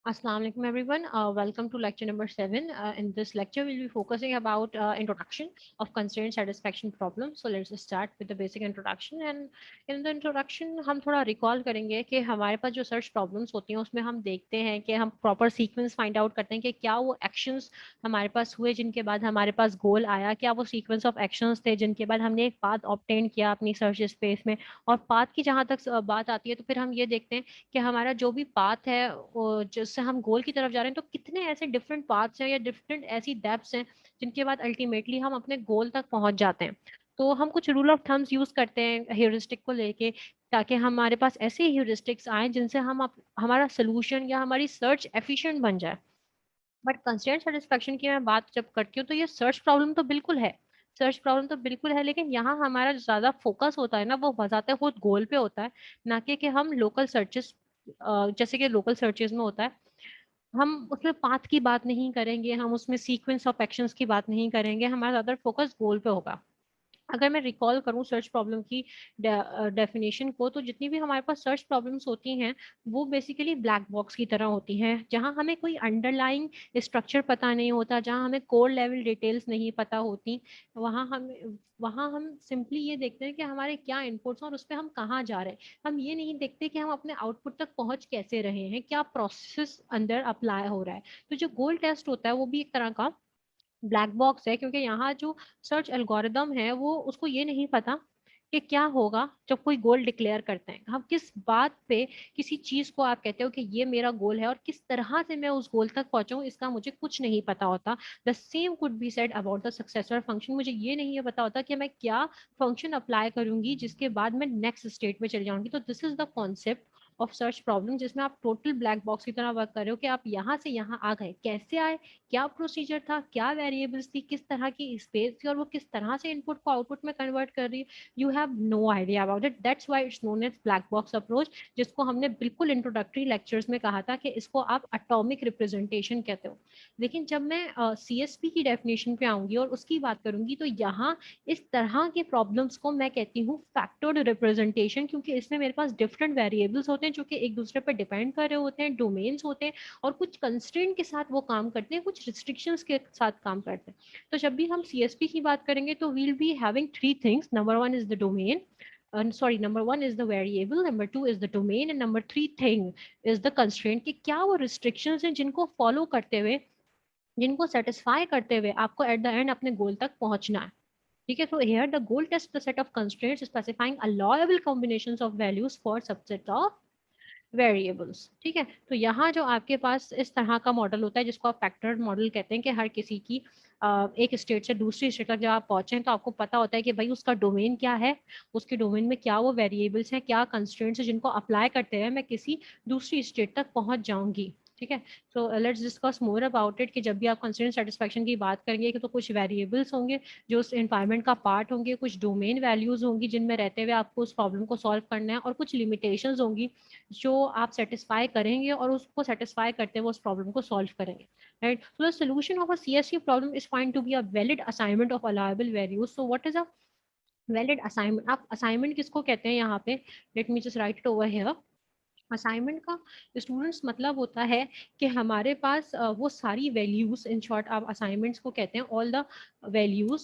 Assalamu alaikum everyone. Welcome to lecture number 7. In this lecture, we'll be focusing about introduction of constraint satisfaction problem. So let's start with the basic introduction. And in the introduction, हम थोड़ा recall करेंगे कि हमारे पास जो search problems होती हैं उसमें हम देखते हैं कि हम proper sequence find out करते हैं कि क्या वो actions हमारे पास हुए जिनके बाद हमारे पास goal आया, क्या वो sequence of actions थे जिनके बाद हमने एक path obtain किया अपनी search space में। और path की जहाँ तक बात आती है तो फिर हम ये देखते हैं कि हमारा जो भी पाथ है जिससे हम गोल की तरफ जा रहे हैं तो कितने ऐसे डिफरेंट पाथ्स हैं या डिफरेंट ऐसी डेप्थ्स हैं जिनके बाद अल्टीमेटली हम अपने गोल तक पहुंच जाते हैं। तो हम कुछ रूल ऑफ थम्स यूज करते हैं ह्यूरिस्टिक को लेके ताकि हमारे पास ऐसे ह्यूरिस्टिक्स आए जिनसे हमारा सोल्यूशन या हमारी सर्च एफिशिएंट बन जाए। बट कंस्ट्रेंट सेटिस्फेक्शन की मैं बात जब करती हूँ तो ये सर्च प्रॉब्लम तो बिल्कुल है। सर्च प्रॉब्लम तो बिल्कुल है, लेकिन यहाँ हमारा जो ज्यादा फोकस होता है ना वो बजाते खुद गोल पे होता है, ना कि हम लोकल सर्चेस जैसे कि लोकल सर्चेस में होता है। हम उसमें पाथ की बात नहीं करेंगे, हम उसमें सीक्वेंस ऑफ एक्शंस की बात नहीं करेंगे, हमारा ज्यादा फोकस गोल पे होगा। अगर मैं रिकॉल करूं सर्च प्रॉब्लम की डेफिनेशन को, तो जितनी भी हमारे पास सर्च प्रॉब्लम्स होती हैं वो बेसिकली ब्लैक बॉक्स की तरह होती हैं, जहां हमें कोई अंडरलाइंग स्ट्रक्चर पता नहीं होता, जहां हमें कोड लेवल डिटेल्स नहीं पता होती। वहां हम सिंपली ये देखते हैं कि हमारे क्या इनपुट्स और उस पर हम कहाँ जा रहे हैं। हम ये नहीं देखते कि हम अपने आउटपुट तक पहुंच कैसे रहे हैं, क्या प्रोसेस अंदर अप्लाई हो रहा है। तो जो गोल टेस्ट होता है वो भी एक तरह का ब्लैक बॉक्स है, क्योंकि यहाँ जो सर्च एल्गोरिदम है वो उसको ये नहीं पता कि क्या होगा जब कोई गोल डिक्लेयर करते हैं। हम किस बात पे किसी चीज को आप कहते हो कि ये मेरा गोल है और किस तरह से मैं उस गोल तक पहुंचाऊं, इसका मुझे कुछ नहीं पता होता। The same could be said about the successor function. मुझे ये नहीं पता होता कि मैं क्या फंक्शन अप्लाई करूंगी जिसके बाद मैं नेक्स्ट स्टेट में चली जाऊंगी। तो this is the concept of search problem, जिसमें आप टोटल ब्लैक बॉक्स की तरह वर्क कर रहे हो कि आप यहाँ से यहाँ आ गए, कैसे आए, क्या प्रोसीजर था, क्या वेरिएबल्स थी, किस तरह की स्पेस थी और वो किस तरह से इनपुट को आउटपुट में कन्वर्ट कर रही है। You have no idea about it. That's why it's known as black box approach, जिसको हमने बिल्कुल इंट्रोडक्टरी लेक्चर्स में कहा था कि इसको आप एटॉमिक रिप्रेजेंटेशन कहते हो। लेकिन जब मैं सीएसपी की डेफिनेशन पे आऊंगी और उसकी बात करूंगी तो यहाँ इस तरह के प्रॉब्लम्स को मैं कहती हूँ फैक्टर्ड रिप्रेजेंटेशन, क्योंकि इसमें मेरे पास डिफरेंट वेरिएबल्स होते हैं जो कि एक दूसरे पर डिपेंड कर रहे होते हैं, डोमेन्स होते हैं और कुछ कंस्ट्रेंट के साथ वो काम करते हैं, कुछ रिस्ट्रिक्शंस के साथ काम करते हैं। तो जब भी हम सीएसपी की बात करेंगे तो we'll be having three things. Number one is the domain, number one is the variable, number two is the domain, and number three thing is the constraint, कि क्या वो restrictions हैं जिनको follow करते हुए, जिनको satisfy करते हुए आपको at the end अपने गोल तक पहुंचना है। ठीक है, so here the goal test the set of constraints specifying allowable combinations of values for subset of variables. ठीक है, तो यहाँ जो आपके पास इस तरह का मॉडल होता है जिसको आप फैक्टर्ड मॉडल कहते हैं, कि हर किसी की एक स्टेट से दूसरी स्टेट तक जब आप पहुंचे तो आपको पता होता है कि भाई उसका डोमेन क्या है, उसके डोमेन में क्या वो वेरिएबल्स हैं, क्या कंस्ट्रेंट्स हैं जिनको अप्लाई करते हुए मैं किसी दूसरी स्टेट तक पहुंच जाऊंगी। ठीक है, so let's discuss more about it कि जब भी आप कंस्ट्रेंट सेटिस्फेक्शन की बात करेंगे कि तो कुछ वेरिएबल्स होंगे जो उस एनवायरनमेंट का पार्ट होंगे, कुछ डोमेन वैल्यूज होंगी जिनमें रहते हुए आपको उस प्रॉब्लम को सॉल्व करना है, और कुछ लिमिटेशंस होंगी जो आप सेटिस्फाई करेंगे और उसको सेटिस्फाई करते हुए उस प्रॉब्लम को सॉल्व करेंगे। Right, so the solution of a CSV problem is find to be a valid assignment of allowable values. So what is a valid assignment? आप असाइनमेंट किसको कहते हैं यहाँ पे? Let me just write it over here. Assignment का students मतलब होता है कि हमारे पास वो सारी वैल्यूज, इन शॉर्ट आप असाइनमेंट्स को कहते हैं all the values,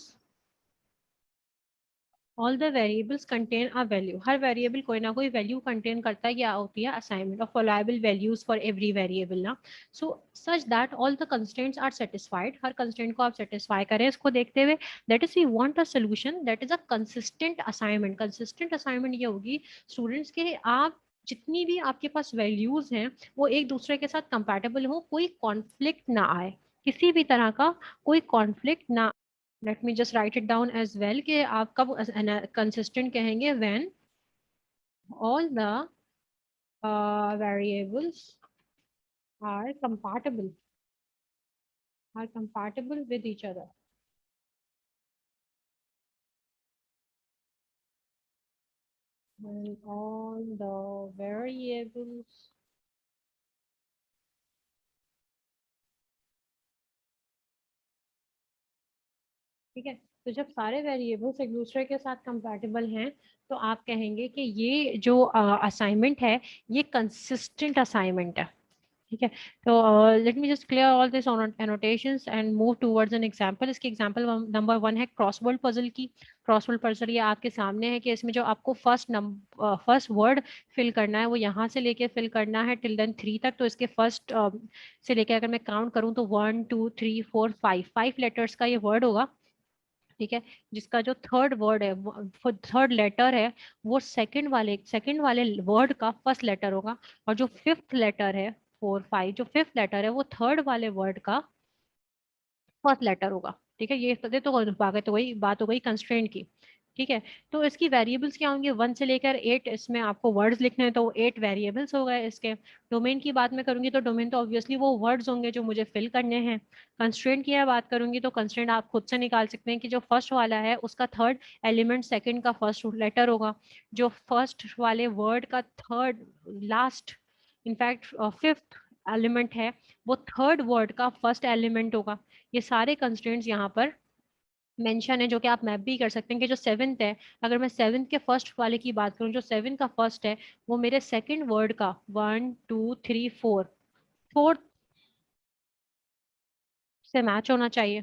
all the variables contain a value. Her variable कोई ना कोई वैल्यू कंटेन करता है, या होती है assignment of allowable values for every variable ना। So such that all the constraints are satisfied, हर कंस्ट्रेंट को आप सेटिस्फाई करें इसको देखते हुए। That is we want a solution that is a consistent assignment. Consistent assignment ये होगी स्टूडेंट्स के, आप जितनी भी आपके पास वैल्यूज हैं वो एक दूसरे के साथ कंपैटिबल हो, कोई कॉन्फ्लिक्ट ना आए, किसी भी तरह का कोई कॉन्फ्लिक्ट ना। Let me just write it down as well कि आप कब कंसिस्टेंट कहेंगे? When all the variables are compatible with each other। When all the variables, ठीक है, तो जब सारे वेरिएबल्स एक दूसरे के साथ कंपैटिबल हैं तो आप कहेंगे कि ये जो असाइनमेंट है ये कंसिस्टेंट असाइनमेंट है। ठीक है। तो late me just clear all this annotations and move towards an example. इसकी एग्जांपल नंबर 1 है क्रॉसवर्ड पजल की। क्रॉसवर्ड पजल ये आपके सामने है कि इसमें जो आपको फर्स्ट वर्ड फिल करना है वो यहाँ से लेके फिल करना है टिल देन 3 तक। तो इसके फर्स्ट से लेके अगर मैं काउंट करूँ तो 1 2 3 4 5 लेटर्स का ये वर्ड होगा। ठीक है। जिसका जो थर्ड वर्ड है, थर्ड लेटर है, वो सेकंड वाले वर्ड का फर्स्ट लेटर होगा। और जो फिफ्थ लेटर है, 4 5, जो फिफ्थ लेटर है वो थर्ड वाले वर्ड का फर्स्ट लेटर होगा। ठीक है। तो वही बात हो गई कंस्ट्रेंट की। ठीक है। तो इसकी वेरिएबल्स क्या होंगे, 1 से लेकर 8, इसमें आपको वर्ड्स लिखने हैं तो 8 वेरिएबल्स हो गए इसके। डोमेन की बात मैं करूंगी तो डोमेन तो ऑब्वियसली वो वर्ड्स होंगे जो मुझे फिल करने हैं। कंस्ट्रेंट की बात करूंगी तो कंस्ट्रेंट आप खुद से निकाल सकते हैं कि जो फर्स्ट वाला है उसका थर्ड एलिमेंट सेकंड का फर्स्ट लेटर होगा। जो फर्स्ट वाले वर्ड का third last in fact fifth element है वो थर्ड वर्ड का फर्स्ट एलिमेंट होगा। ये सारे कंस्ट्रेंट्स यहाँ पर मेंशन है जो कि आप मैप भी कर सकते हैं कि जो सेवेंथ है, अगर मैं सेवेंथ के फर्स्ट वाले की बात करूं, जो सेवेंथ का फर्स्ट है वो मेरे सेकंड वर्ड का 1 2 3 4 फोर्थ से मैच होना चाहिए।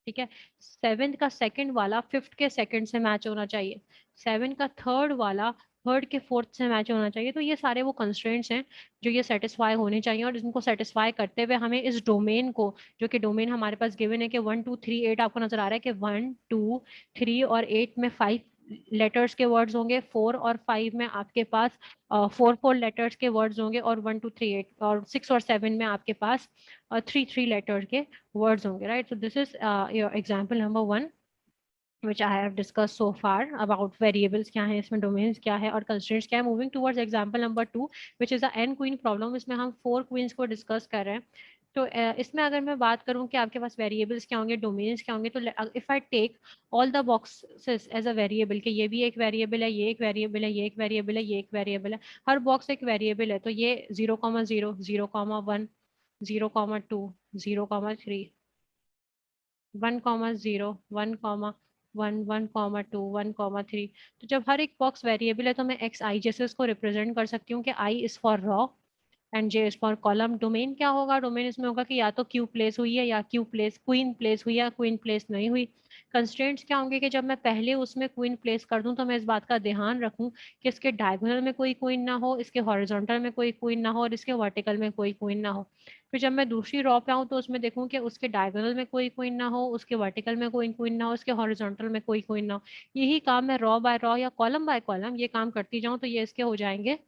ठीक है। सेवेंथ का सेकंड वाला फिफ्थ के सेकंड से मैच होना चाहिए। सेवन का थर्ड वाला थर्ड के फोर्थ से मैच होना चाहिए। तो ये सारे वो कंस्ट्रेंट्स हैं जो ये सेटिस्फाई होने चाहिए, और इनको सेटिस्फाई करते हुए हमें इस डोमेन को, जो कि डोमेन हमारे पास गिवन है कि 1 2 3 8, आपको नजर आ रहा है कि 1 2 3 और 8 में 5 लेटर्स के वर्ड्स होंगे, 4 और 5 में आपके पास 4 लेटर्स के वर्ड्स होंगे, और 1 2 3 8 और 6 और 7 में आपके पास 3 लेटर्स के words होंगे, right? So this is your example number 1 which I have discussed so far about variables क्या है इसमें, domains क्या है और constraints क्या है। Moving towards example number 2 which is a n queen problem। इसमें हम 4 queens को discuss कर रहे हैं। तो इसमें अगर मैं बात करूं कि आपके पास वेरिएबल्स क्या होंगे, डोमेन्स क्या होंगे, तो if I take all the boxes as a variable, कि ये भी एक वेरिएबल है, ये एक वेरिएबल है, ये एक वेरिएबल है, ये एक वेरिएबल है, हर बॉक्स एक वेरिएबल है, तो ये 0,0 0,1 0,2 0,3 1,0 1,1 1,2 1,3। तो जब हर एक बॉक्स वेरिएबल है तो मैं एक्स आई जैसे इसको रिप्रेजेंट कर सकती हूँ कि I is for row and J is for column. Domain क्या होगा, डोमेन इसमें होगा कि या तो क्यू प्लेस हुई है, या क्वीन प्लेस हुई है, या क्वीन प्लेस नहीं हुई। कंस्ट्रेंट्स क्या होंगे कि जब मैं पहले उसमें क्वीन प्लेस कर दूं तो मैं इस बात का ध्यान रखूं कि इसके डायगोनल में कोई क्वीन ना हो, इसके हॉरिजॉन्टल में कोई क्वीन ना हो, और इसके वर्टिकल में कोई क्वीन ना हो। फिर जब मैं दूसरी रॉ पे आऊँ तो उसमें देखूं कि उसके डायगोनल में कोई क्वीन ना हो, उसके वर्टिकल में कोई क्वीन ना हो, उसके हॉरिजॉन्टल में कोई क्वीन ना हो। यही काम मैं रॉ बाय रॉ या कॉलम बाय कॉलम ये काम करती जाऊं तो ये इसके हो जाएंगे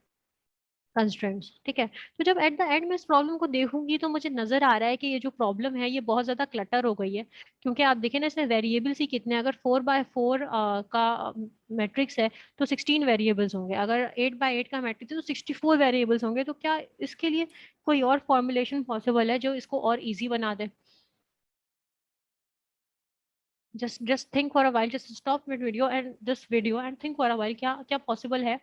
कंस्ट्रेंट्स। ठीक है। तो जब एट द एंड में इस प्रॉब्लम को देखूंगी तो मुझे नजर आ रहा है कि ये जो प्रॉब्लम है ये बहुत ज्यादा क्लटर हो गई है, क्योंकि आप देखें ना इसमें वेरिएबल्स ही कितने हैं। अगर 4 by 4 का मैट्रिक्स है तो 16 वेरिएबल्स होंगे, अगर 8 by 8 का मैट्रिक्स है तो 64 वेरिएबल्स होंगे। तो क्या इसके लिए कोई और फॉर्मुलेशन पॉसिबल है जो इसको और इजी बना दे? Just think for a while, just stop mid video and this video and think for a while, क्या क्या पॉसिबल है?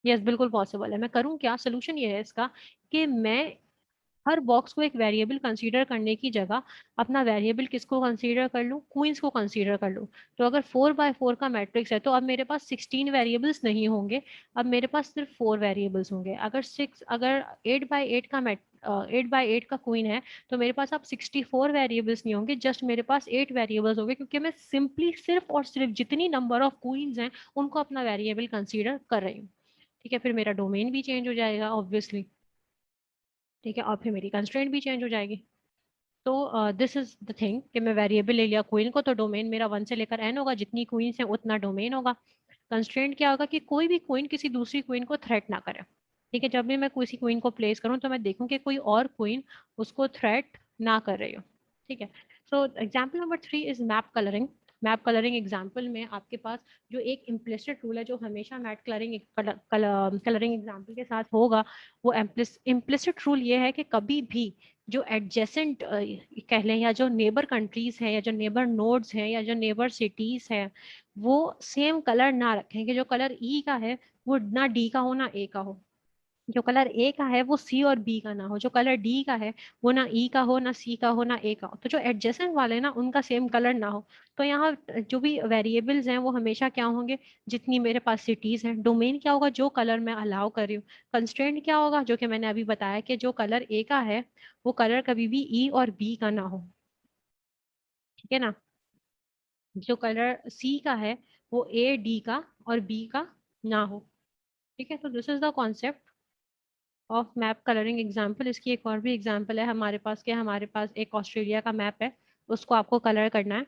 यस, बिल्कुल पॉसिबल है। मैं करूँ क्या, सोल्यूशन ये है इसका कि मैं हर बॉक्स को एक वेरिएबल कंसीडर करने की जगह अपना वेरिएबल किसको कंसीडर कर लूँ, क्वींस को कंसीडर कर लूँ। तो अगर 4 by 4 का मैट्रिक्स है तो अब मेरे पास 16 वेरिएबल्स नहीं होंगे, अब मेरे पास सिर्फ 4 वेरिएबल्स होंगे। अगर 8 by 8 का 8 by 8 का क्वीन है तो मेरे पास अब 64 वेरिएबल्स नहीं होंगे, जस्ट मेरे पास 8 वेरिएबल्स होंगे, क्योंकि मैं सिंपली सिर्फ और सिर्फ जितनी नंबर ऑफ क्वींस हैं उनको अपना वेरिएबल कंसीडर कर रही हूँ। ठीक है। फिर मेरा डोमेन भी चेंज हो जाएगा ऑब्वियसली। ठीक है। और फिर मेरी कंस्ट्रेंट भी चेंज हो जाएगी। तो दिस इज द थिंग कि मैं वेरिएबल ले लिया क्वीन को तो डोमेन मेरा 1 से लेकर एन होगा, जितनी क्वींस हैं उतना डोमेन होगा। कंस्ट्रेंट क्या होगा कि कोई भी क्वीन किसी दूसरी क्वीन को थ्रेट ना करे। ठीक है। जब भी मैं किसी क्वीन को प्लेस करूं तो मैं देखूं कि कोई और क्वीन उसको थ्रेट ना कर रही हो। ठीक है। So example number 3 is map colouring. Map colouring example में आपके पास जो एक इम्प्लिसिट रूल है जो हमेशा मैप कलरिंग एग्जाम्पल के साथ होगा, वो इम्प्लिसिट रूल ये है कि कभी भी जो एडजेसेंट कह लें, या जो नेबर कंट्रीज हैं, या जो नेबर नोड्स हैं, या जो नेबर सिटीज हैं, वो सेम कलर ना रखें, कि जो कलर ई का है वो ना डी का हो ना ए का हो। जो कलर ए का है वो सी और बी का ना हो, जो कलर डी का है वो ना ई का हो, ना सी का हो, ना ए का हो। तो जो एडजेसेंट वाले ना उनका सेम कलर ना हो। तो यहाँ जो भी वेरिएबल्स हैं वो हमेशा क्या होंगे, जितनी मेरे पास सिटीज हैं। डोमेन क्या होगा, जो कलर मैं अलाउ कर रही हूँ। कंस्ट्रेंट क्या होगा, जो कि मैंने अभी बताया कि जो कलर ए का है वो कलर कभी भी ई और बी का ना हो, ठीक है ना। जो कलर सी का है वो ए डी का और बी का ना हो, ठीक है। तो this is the concept of map colouring example. इसकी एक और भी एग्जाम्पल है हमारे पास, कि हमारे पास एक ऑस्ट्रेलिया का मैप है, उसको आपको कलर करना है।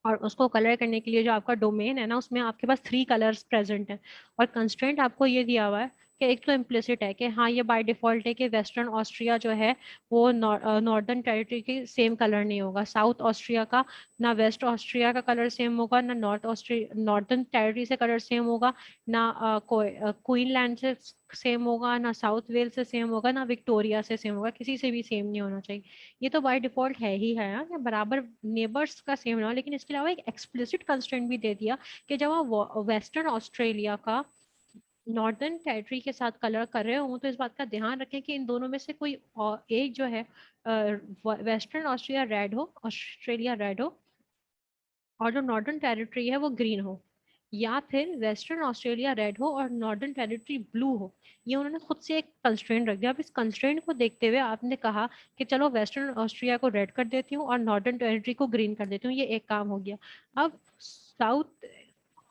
और उसको कलर करने के लिए जो आपका डोमेन है ना, उसमें आपके पास 3 कलर्स प्रेजेंट हैं। और कंस्ट्रेंट आपको ये दिया हुआ है कि एक तो इम्प्लिसिट है कि हाँ ये बाय डिफॉल्ट है कि वेस्टर्न ऑस्ट्रिया जो है वो नॉर्दर्न टेरिटरी के सेम कलर नहीं होगा। साउथ ऑस्ट्रिया का ना वेस्ट ऑस्ट्रिया का कलर सेम होगा, ना नॉर्दर्न टेरिटरी से कलर सेम होगा, ना क्वीनलैंड से सेम होगा, ना साउथ वेल से सेम होगा, ना विक्टोरिया से सेम होगा। किसी से भी सेम नहीं होना चाहिए। ये तो बाय डिफॉल्ट है ही है, या बराबर नेबर्स का सेम ना हो। लेकिन इसके अलावा एक एक्सप्लिसिट कंस्ट्रेंट भी दे दिया कि जब आप वेस्टर्न ऑस्ट्रेलिया का नॉर्दर्न टेरिटरी के साथ कलर कर रहे हो तो इस बात का ध्यान रखें कि इन दोनों में से कोई एक जो है वेस्टर्न ऑस्ट्रेलिया रेड हो और जो नॉर्दर्न टेरिटरी है वो ग्रीन हो, या फिर वेस्टर्न ऑस्ट्रेलिया रेड हो और नॉर्दर्न टेरिटरी ब्लू हो। ये उन्होंने खुद से एक कंस्ट्रेंट रख दिया। अब इस कंस्ट्रेंट को देखते हुए आपने कहा कि चलो वेस्टर्न ऑस्ट्रेलिया को रेड कर देती हूँ और नॉर्दर्न टेरिटरी को ग्रीन कर देती हूँ, ये एक काम हो गया। अब साउथ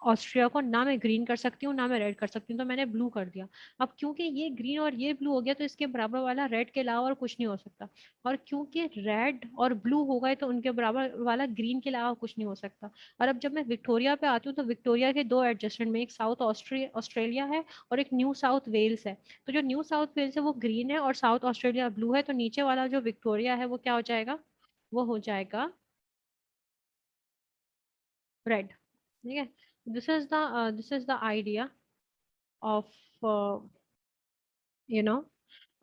ऑस्ट्रिया को ना मैं ग्रीन कर सकती हूँ ना मैं रेड कर सकती हूँ, तो मैंने ब्लू कर दिया। अब क्योंकि ये ग्रीन और ये ब्लू हो गया तो इसके बराबर वाला रेड के अलावा और कुछ नहीं हो सकता। और क्योंकि रेड और ब्लू हो गए तो उनके बराबर वाला ग्रीन के अलावा कुछ नहीं हो सकता। और अब जब मैं विक्टोरिया पे आती हूँ तो विक्टोरिया के दो एडजस्टमेंट में, एक साउथ ऑस्ट्रेलिया है और एक न्यू साउथ वेल्स है। तो जो न्यू साउथ वेल्स है वो ग्रीन है और साउथ ऑस्ट्रेलिया ब्लू है, तो नीचे वाला जो विक्टोरिया है वो क्या हो जाएगा, वो हो जाएगा रेड, ठीक है। This is the idea of you know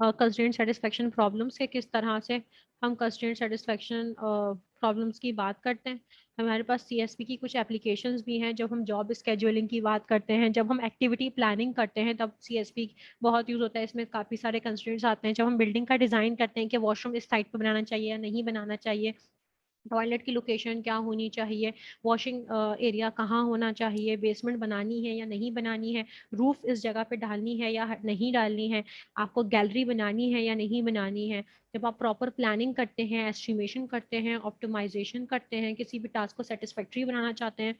constraint satisfaction problems के, किस तरह से हम कंस्ट्रेंट सेटिस्फेक्शन प्रॉब्लम्स की बात करते हैं। हमारे पास सीएसपी की कुछ एप्लीकेशंस भी हैं। जब हम जॉब स्केड्यूलिंग की बात करते हैं, जब हम एक्टिविटी प्लानिंग करते हैं, तब सीएसपी बहुत यूज होता है। इसमें काफ़ी सारे कंस्ट्रेंट्स आते हैं। जब हम बिल्डिंग का डिज़ाइन करते हैं कि वॉशरूम इस साइड पर बनाना चाहिए या नहीं बनाना चाहिए, टॉयलेट की लोकेशन क्या होनी चाहिए, वॉशिंग एरिया कहाँ होना चाहिए, बेसमेंट बनानी है या नहीं बनानी है, रूफ इस जगह पे डालनी है या नहीं डालनी है, आपको गैलरी बनानी है या नहीं बनानी है। जब आप प्रॉपर प्लानिंग करते हैं, एस्टिमेशन करते हैं, ऑप्टिमाइजेशन करते हैं, किसी भी टास्क को सेटिस्फैक्ट्री बनाना चाहते हैं,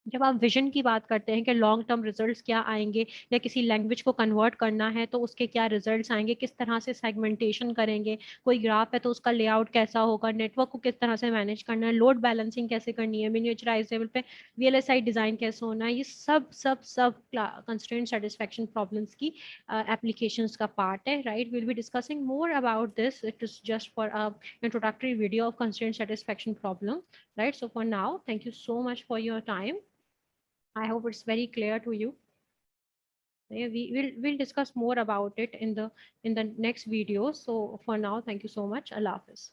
जब आप विजन की बात करते हैं कि लॉन्ग टर्म रिजल्ट्स क्या आएंगे, या किसी लैंग्वेज को कन्वर्ट करना है तो उसके क्या रिजल्ट्स आएंगे, किस तरह से सेगमेंटेशन करेंगे, कोई ग्राफ है तो उसका लेआउट कैसा होगा, नेटवर्क को किस तरह से मैनेज करना है, लोड बैलेंसिंग कैसे करनी है, मिनिएचराइज लेवल पे वीएलएसआई डिजाइन कैसे होना है, ये सब सब सब कंस्ट्रेंट सेटिस्फेक्शन प्रॉब्लम्स की एप्लीकेशंस का पार्ट है, right. Will be discussing more about this, it is just for introductory video of constraint satisfaction problem, right? So for now, thank you so much for your time. I hope it's very clear to you. Yeah, we'll discuss more about it in the next video. So for now, thank you so much. Allah Hafiz.